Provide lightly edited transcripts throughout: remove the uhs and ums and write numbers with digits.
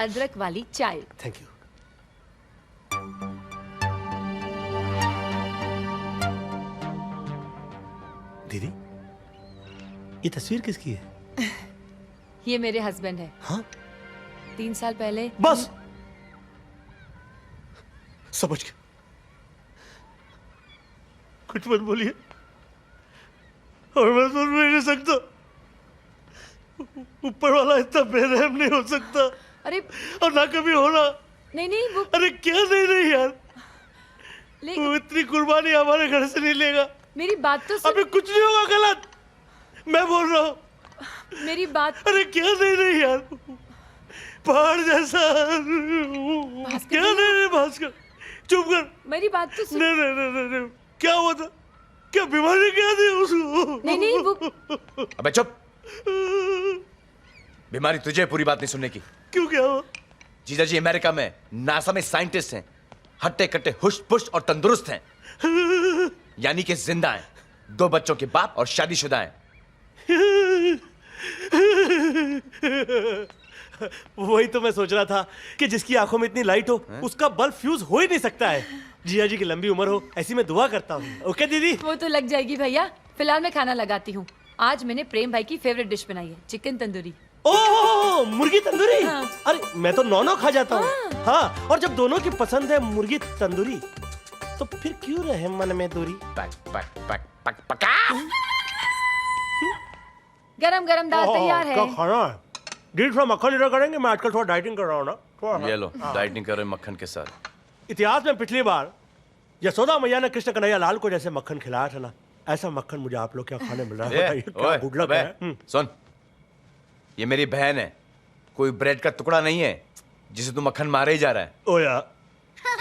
अदरक वाली चाय। Thank you. दीदी, ये तस्वीर किसकी है? ये मेरे हस्बैंड है। हाँ? 3 साल पहले। बस समझ गया, कुछ मत बोलिए और मैं सुन भी नहीं सकता। ऊपर वाला इतना बेरहम नहीं हो सकता। अरे और ना कभी होना। नहीं वो। अरे क्या नहीं यार, वो इतनी कुर्बानी हमारे घर से नहीं लेगा। मेरी बात तो सुन। अभी कुछ नहीं होगा गलत, मैं बोल रहा हूँ। मेरी बात। अरे क्या नहीं यार, पहाड़ जैसा। क्या नहीं भास्कर, चुप कर। मेरी बात तो सुन। नहीं, क्या हुआ था? क्या बीमारी क्या थी उसको? नहीं वो। अबे चुप। बीमारी तुझे पूरी बात नहीं सुनने की। क्यों, क्या हुआ? जीजा जी अमेरिका में नासा में साइंटिस्ट हैं, हट्टे कट्टे हुश पुश और तंदुरुस्त हैं, यानी कि जिंदा हैं, 2 बच्चों के बाप और शादीशुदा हैं। वही तो मैं सोच रहा था कि जिसकी आंखों में इतनी लाइट हो उसका बल्ब फ्यूज हो ही नहीं सकता है। जिया जी की लंबी उम्र हो ऐसी मैं दुआ करता हूँ। ओके दीदी? वो तो लग जाएगी भैया। फिलहाल मैं खाना लगाती हूँ। आज मैंने प्रेम भाई की फेवरेट डिश बनाई है, चिकन तंदूरी। ओह, मुर्गी तंदूरी। हाँ। अरे मैं तो नॉनो खा जाता हूँ। हाँ, और जब दोनों की पसंद है मुर्गी तंदूरी तो फिर क्यों रहे मन में दूरी? पक पक पक पक पका। गरम गरम दाल तैयार है। क्या खाना है? दीदी थोड़ा मक्खन इधर करेंगे, मैं आजकल थोड़ा डाइटिंग कर रहा हूँ ना थोड़ा। ये लो, डाइटिंग कर रहे मक्खन के साथ। इतिहास में पिछली बार यशोदा मैया ने कृष्ण कन्हैया लाल को जैसे मक्खन खिलाया था ना, ऐसा मक्खन मुझे आप लोग क्या खाने मिल रहा है? बताइए, क्या गुड लक है। सुन, ये मेरी बहन है, कोई ब्रेड का टुकड़ा नहीं है जिसे तू मक्खन मारे ही जा रहा है। ओ यार,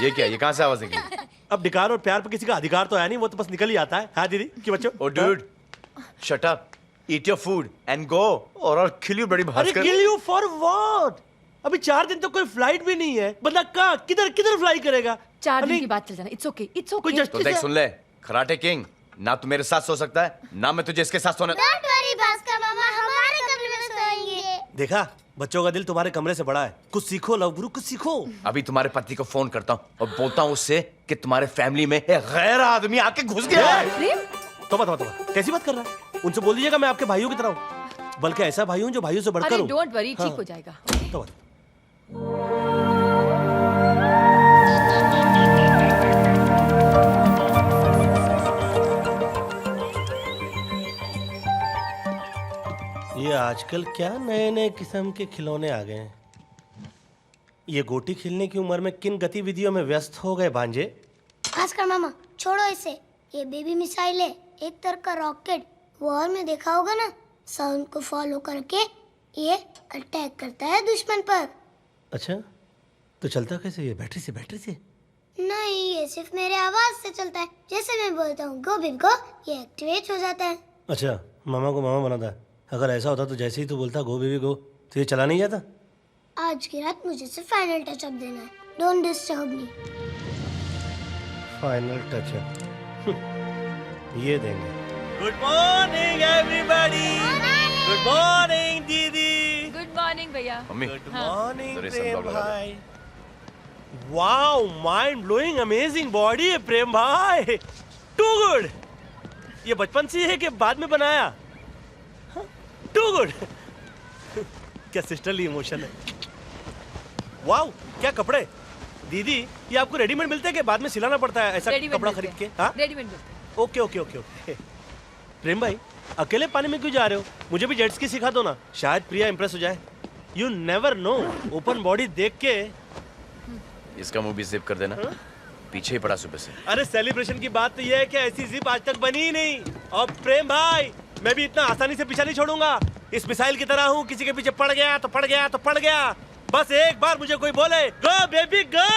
ये क्या, ये कहां से आवाज निकली? अब अधिकार और प्यार पर किसी का अधिकार तो है नहीं, वो तो बस निकल ही आता है। हाँ दीदी कि बच्चों? ओ dude, shut up, eat your food and go और I'll kill you बड़ी अरे Bhaskar. Kill you for what? अभी 4 दिन तो कोई फ्लाइट भी नहीं है, बंदा कहाँ किधर किधर फ्लाई करेगा? 4 दिन की बात चल जाना। It's okay, it's okay. तो देख सुन ले, कराटे किंग, ना तू मेरे साथ सो सकता है ना मैं तुझे इसके साथ सोने। डोंट वरी भास्कर मामा, हमारे कमरे में सोएंगे। देखा, बच्चों का दिल तुम्हारे कमरे से बड़ा है। कुछ सीखो लव गुरु, कुछ सीखो। अभी तुम्हारे पति को फोन करता हूँ और बोलता हूँ उससे कि तुम्हारे फैमिली में एक गैर आदमी आके घुस गया है। तोबा, कैसी बात कर रहा है? उनसे बोल दीजिएगा मैं आपके भाइयों की तरह हूँ, बल्कि ऐसा भाई हूँ जो भाइयों से बढ़कर अरे हूँ। डोंट वरी, ठीक हो जाएगा। तोबा। ये आजकल क्या नए नए किस्म के खिलौने आ गए हैं। ये गोटी खेलने की उम्र में किन गतिविधियों में व्यस्त हो गए भांजे? भास्कर मामा छोड़ो इसे, ये बेबी मिसाइल है, एक तरह का रॉकेट। वॉर में देखा होगा ना, साउंड को फॉलो करके ये अटैक करता है दुश्मन पर। अच्छा, तो चलता कैसे ये? बैटरी से? बैटरी से नहीं, ये सिर्फ मेरे आवाज से चलता है। जैसे मैं बोलता हूँ गो बेबी गो, ये एक्टिवेट हो जाता है। अच्छा, मामा को मामा बनाता है। अगर ऐसा होता तो जैसे ही तू बोलता गो बेबी गो तो ये चला नहीं जाता? आज की रात मुझे सिर्फ फाइनल टचअप देना है, don't disturb me. Final touch-up ये देंगे। Good morning everybody. Good morning दीदी। गुड मॉर्निंग भैया। मम्मी, गुड मॉर्निंग जरा प्रेम sunblock लगा दे। भाई। Wow, mind blowing amazing body है प्रेम भाई, टू गुड। ये बचपन से है कि बाद में बनाया? Too good. क्या सिस्टरली इमोशन है। वाओ, क्या कपड़े दीदी, ये आपको रेडीमेड मिलते हैं कि बाद में सिलाना पड़ता है ऐसा कपड़ा खरीद के? हाँ, रेडीमेड मिलते हैं। Okay okay okay okay. Prem भाई, अकेले पानी में क्यों जा रहे हो? मुझे भी जेट स्की सिखा दो ना, शायद प्रिया इंप्रेस हो जाए। You never know, open body देख के। इसका मुंह भी जिप कर देना, पीछे ही पड़ा सुबह से। अरे सेलिब्रेशन की बात तो ये है कि ऐसी जिप आज तक बनी ही नहीं। और प्रेम भाई, मैं भी इतना आसानी से पीछा नहीं छोड़ूंगा। इस मिसाइल की तरह हूँ, किसी के पीछे पड़ गया तो पड़ गया तो पड़ गया। बस एक बार मुझे कोई बोले गो बेबी गो।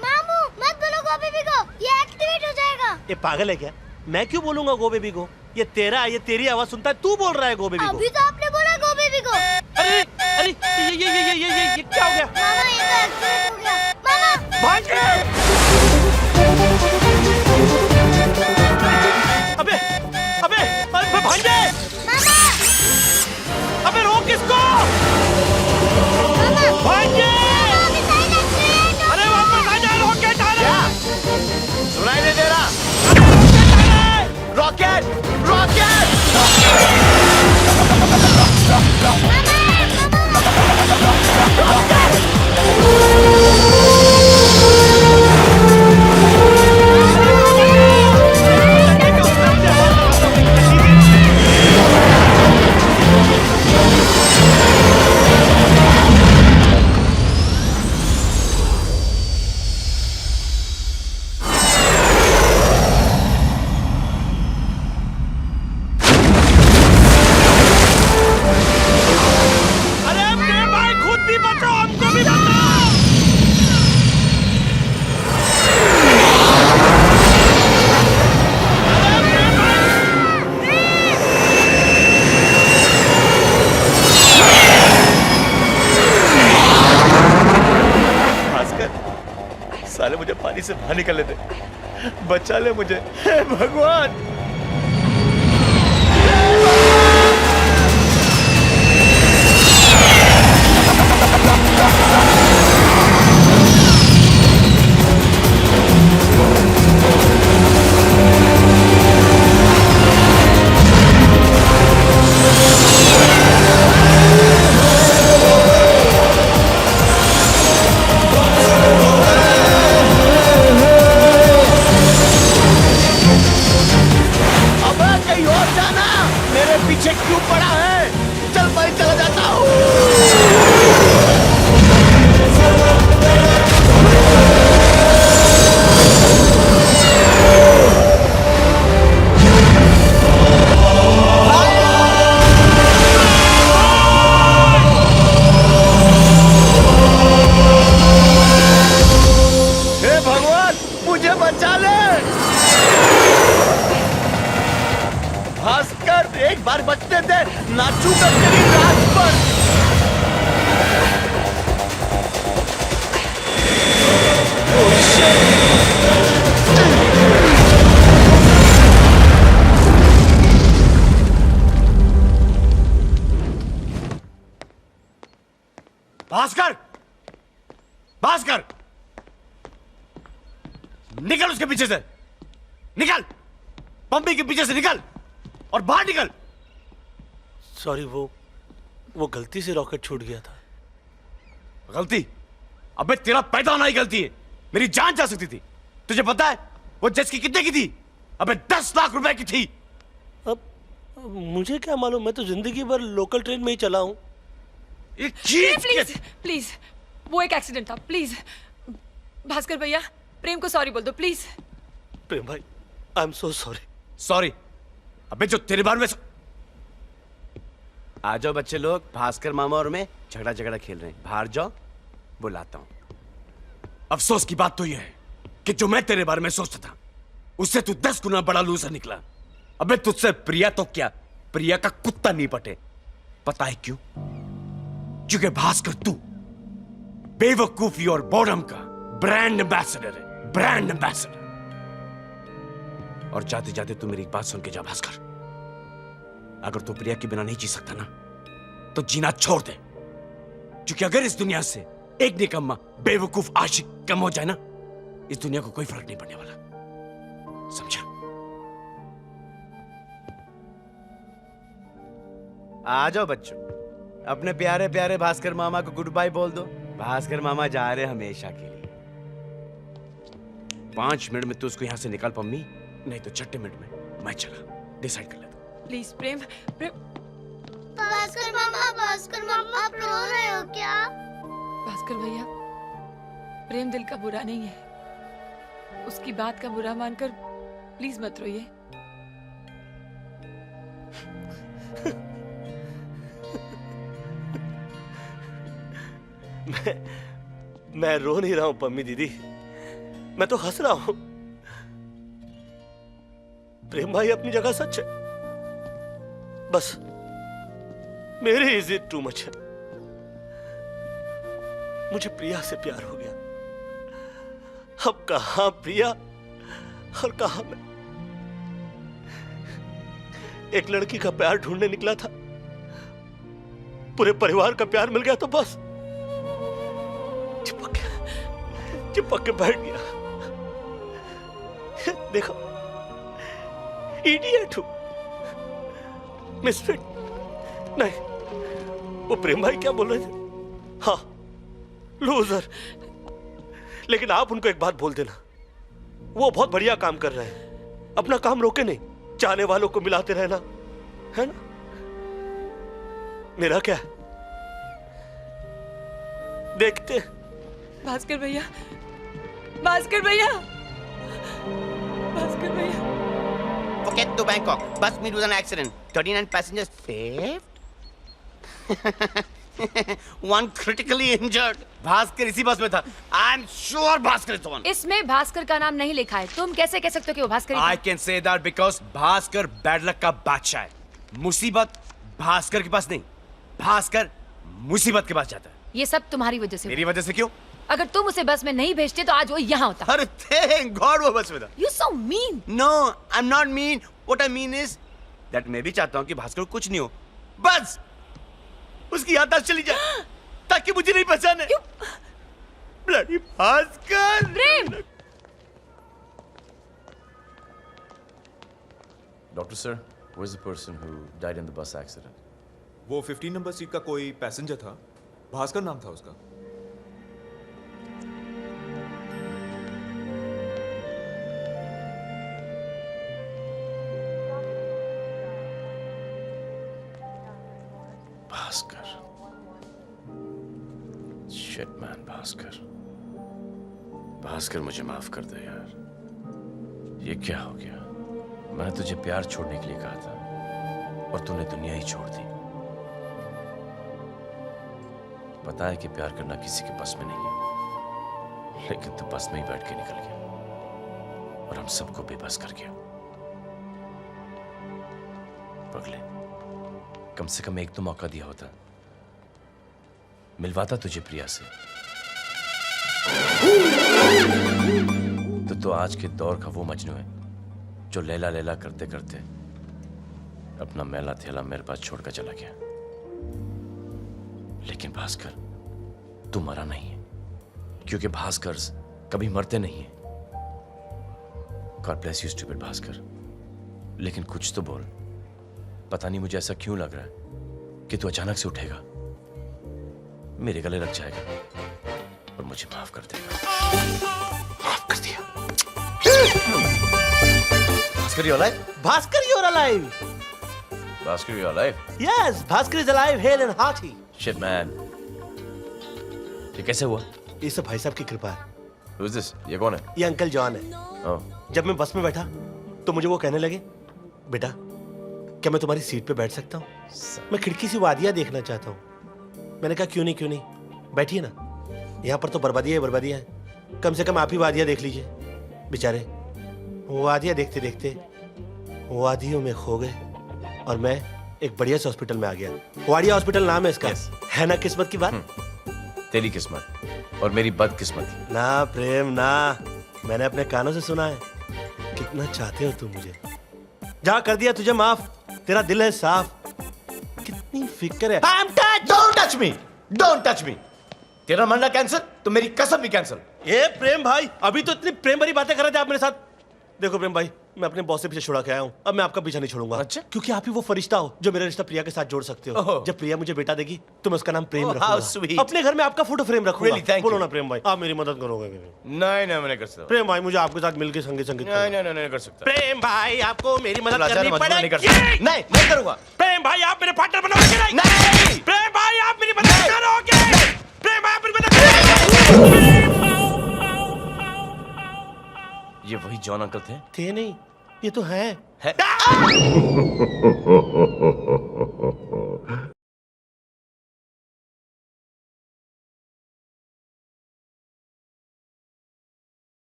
मामू मत बोलो गो बेबी गो, ये एक्टिवेट हो जाएगा। ये पागल है क्या? मैं क्यों बोलूंगा गो बेबी गो? ये तेरी आवाज सुनता है, तू बोल रहा है गो बेबी गो। अभी तो आपने बोला गो बेबी गो। अरे अरे ये क्या हो गया? मामा ये तो एक्टिवेट हो गया। मामा भांजे! अबे अबे अबे भांजे! मामा अबे रोक इसको! मामा भांजे! से बाहर निकलने दे, बचा ले मुझे, हे भगवान। पीछे क्यों पड़ा है? चल मैं चला जाता हूँ। हे भगवान, मुझे बचा ले। भास्कर, एक बार बचते थे, नाचूंगा तेरी रात पर। भास्कर, भास्कर, निकल उसके पीछे से, निकल, पंपी के पीछे से निकल और बाहर निकल। सॉरी, वो गलती से रॉकेट छूट गया था। गलती? अबे तेरा पैदा होना ही गलती है। मेरी जान जा सकती थी। तुझे पता है वो जेट की कितने की थी? अबे 10 लाख रुपए की थी। अब मुझे क्या मालूम, मैं तो जिंदगी भर लोकल ट्रेन में ही चला हूं। प्लीज प्लीज, वो एक एक्सीडेंट था, प्लीज। भास्कर भैया, प्रेम को सॉरी बोल दो प्लीज। प्रेम भाई, I am so sorry. Sorry? अबे जो तेरे बारे में आ जाओ बच्चे लोग, भास्कर मामा और मैं झगड़ा खेल रहे हैं। बाहर जाओ, बुलाता हूं। अफसोस की बात तो यह है कि जो मैं तेरे बारे में सोचता था उससे तू 10 गुना बड़ा लूजर निकला। अबे तुझसे प्रिया तो क्या, प्रिया का कुत्ता नहीं पटे। पता है क्यों? क्योंकि भास्कर तू बेवकूफी और बोर्डम का ब्रांड एम्बेसडर है, ब्रांड एम्बेसडर। और जाते जाते तू मेरी एक बात सुन के जा भास्कर, अगर तू प्रिया के बिना नहीं जी सकता ना तो जीना छोड़ दे। क्योंकि अगर इस दुनिया से एक निकम्मा बेवकूफ आशिक कम हो जाए ना, इस दुनिया को कोई फर्क नहीं पड़ने वाला। समझा? आ जाओ बच्चों, अपने प्यारे प्यारे भास्कर मामा को गुड बाय बोल दो। भास्कर मामा जा रहे हमेशा के लिए। 5 मिनट में तू उसको यहां से निकाल पम्मी, नहीं तो 6 मिनट में मैं चला। डिसाइड कर लेता हूं। प्लीज प्रेम, प्रेम। भास्कर मामा आप रो रहे हो क्या? भास्कर भैया, प्रेम दिल का बुरा नहीं है। उसकी बात का बुरा मानकर प्लीज मत रोइए। मैं रो नहीं रहा हूं पम्मी दीदी, मैं तो हंस रहा हूं। प्रेम भाई अपनी जगह सच है, बस मेरी इज्जत टू मच है। मुझे प्रिया से प्यार हो गया। अब कहां प्रिया और कहां मैं। एक लड़की का प्यार ढूंढने निकला था, पूरे परिवार का प्यार मिल गया तो बस चिपक के बैठ गया। देखो, इडियट हूं, मिसफिट नहीं। वो प्रेम भाई क्या बोल रहे थे? हाँ, लूजर। लेकिन आप उनको एक बात बोल देना, वो बहुत बढ़िया काम कर रहे हैं। अपना काम रोके नहीं, चाहने वालों को मिलाते रहना, है ना? मेरा क्या है, देखते। भास्कर भैया, भास्कर भैया, भास्कर भैया। Forget to Bangkok. Bus meet with an accident. 39 passengers saved. 1 critically injured. Bhaskar इसी बस में था। I'm sure Bhaskar is the one. इसमें भास्कर का नाम नहीं लिखा है। तुम कैसे कह सकते हो कि वो भास्कर ही था? I can say that because Bhaskar bad luck का बादशाह है। मुसीबत भास्कर के पास नहीं, भास्कर मुसीबत के पास जाता है। ये सब तुम्हारी वजह से हुआ। मेरी वजह से क्यों? अगर तुम उसे बस में नहीं भेजते तो आज वो यहाँ होता। अरे थैंक गॉड वो बस में था। You so mean. No I am not mean, what I mean is that मैं भी चाहता हूँ कि भास्कर को कुछ नहीं हो, बस उसकी याददाश्त चली जाए ताकि मुझे नहीं पहचाने। Bloody Bhaskar. Prem. Doctor sir, where's the person who died in the bus accident? वो 15 नंबर सीट का कोई पैसेंजर था, भास्कर नाम था उसका। Bhaskar. Shit man, Bhaskar. Bhaskar मुझे माफ कर दे यार। ये क्या हो गया? मैंने तुझे प्यार छोड़ने के लिए कहा था और तूने दुनिया ही छोड़ दी। पता है कि प्यार करना किसी के बस में नहीं है, लेकिन तू बस में ही बैठ के निकल गया और हम सबको बेबस कर गया। पगले, कम से कम एक तो मौका दिया होता, मिलवाता तुझे प्रिया से। तो आज के दौर का वो मजनू है जो लैला लैला करते करते अपना मैला थैला मेरे पास छोड़कर चला गया। लेकिन भास्कर, तू मरा नहीं है, क्योंकि भास्कर कभी मरते नहीं है। God bless you stupid Bhaskar. लेकिन कुछ तो बोल। पता नहीं मुझे ऐसा क्यों लग रहा है कि तू अचानक से उठेगा, मेरे गले लग जाएगा और मुझे माफ कर देगा। माफ कर दिया। Bhaskar, you're alive? Bhaskar, you're alive! Bhaskar, you're alive? Yes, Bhaskar is alive, hale and hearty. Shit, man. ये कैसे हुआ? ये सब भाई साहब की कृपा है। Who is this? ये कौन है? ये अंकल जॉन है। Oh. जब मैं बस में बैठा तो मुझे वो कहने लगे, बेटा क्या मैं तुम्हारी सीट पे बैठ सकता हूँ? मैं खिड़की से वादियाँ देखना चाहता हूँ। मैंने कहा क्यों नहीं, बैठिए ना, यहाँ पर तो बर्बादियाँ ही बर्बादियाँ हैं, कम से कम आप ही वादियाँ देख लीजिए। बेचारे वादियाँ देखते देखते वादियों में खो गए और मैं एक बढ़िया से हॉस्पिटल में आ गया। वाडिया हॉस्पिटल नाम है इसका। है ना किस्मत की बात? तेरी किस्मत और मेरी बदकिस्मत। ना प्रेम ना, मैंने अपने कानों से सुना है। कितना चाहते हो तुम मुझे। जा कर दिया तुझे माफ, तेरा दिल है साफ। कितनी फिक्र है। Don't touch me! Don't touch me! तेरा मरना कैंसिल तो मेरी कसम भी कैंसिल। ए प्रेम भाई, अभी तो इतनी प्रेम भरी बातें कर रहे थे आप मेरे साथ। देखो प्रेम भाई, मैं अपने बॉस से पीछे छुड़ा के आया हूँ, अब मैं आपका पीछा नहीं छोड़ूंगा। अच्छा? क्योंकि आप ही वो फरिश्ता हो जो मेरा रिश्ता प्रिया के साथ जोड़ सकते हो। ओह। जब प्रिया मुझे बेटा देगी तो मैं उसका नाम प्रेम Oh, how रखूंगा। sweet. अपने घर में आपका फोटो फ्रेम रखूंगा। Really, thank बोलो you. ना प्रेम भाई, आप मेरी मदद करोगे? नहीं नहीं, मैं नहीं कर सकता। प्रेम भाई, मुझे आपके साथ मिलकर संगीत नहीं नहीं नहीं, नहीं कर सकता। प्रेम भाई, आपको मेरी मदद लाचार करनी मजबूर नहीं कर पड़ेगी। सकता। नहीं, मैं करूंगा। प्रेम भाई, आप मेरे पार्टनर बनोगे कि नहीं? नहीं! प्रेम भाई, आप मेरी मदद करोगे? प्रेम भाई, आप मेरी मदद करोगे? ये वही जॉन अंकल थे? थे नहीं, ये तो है।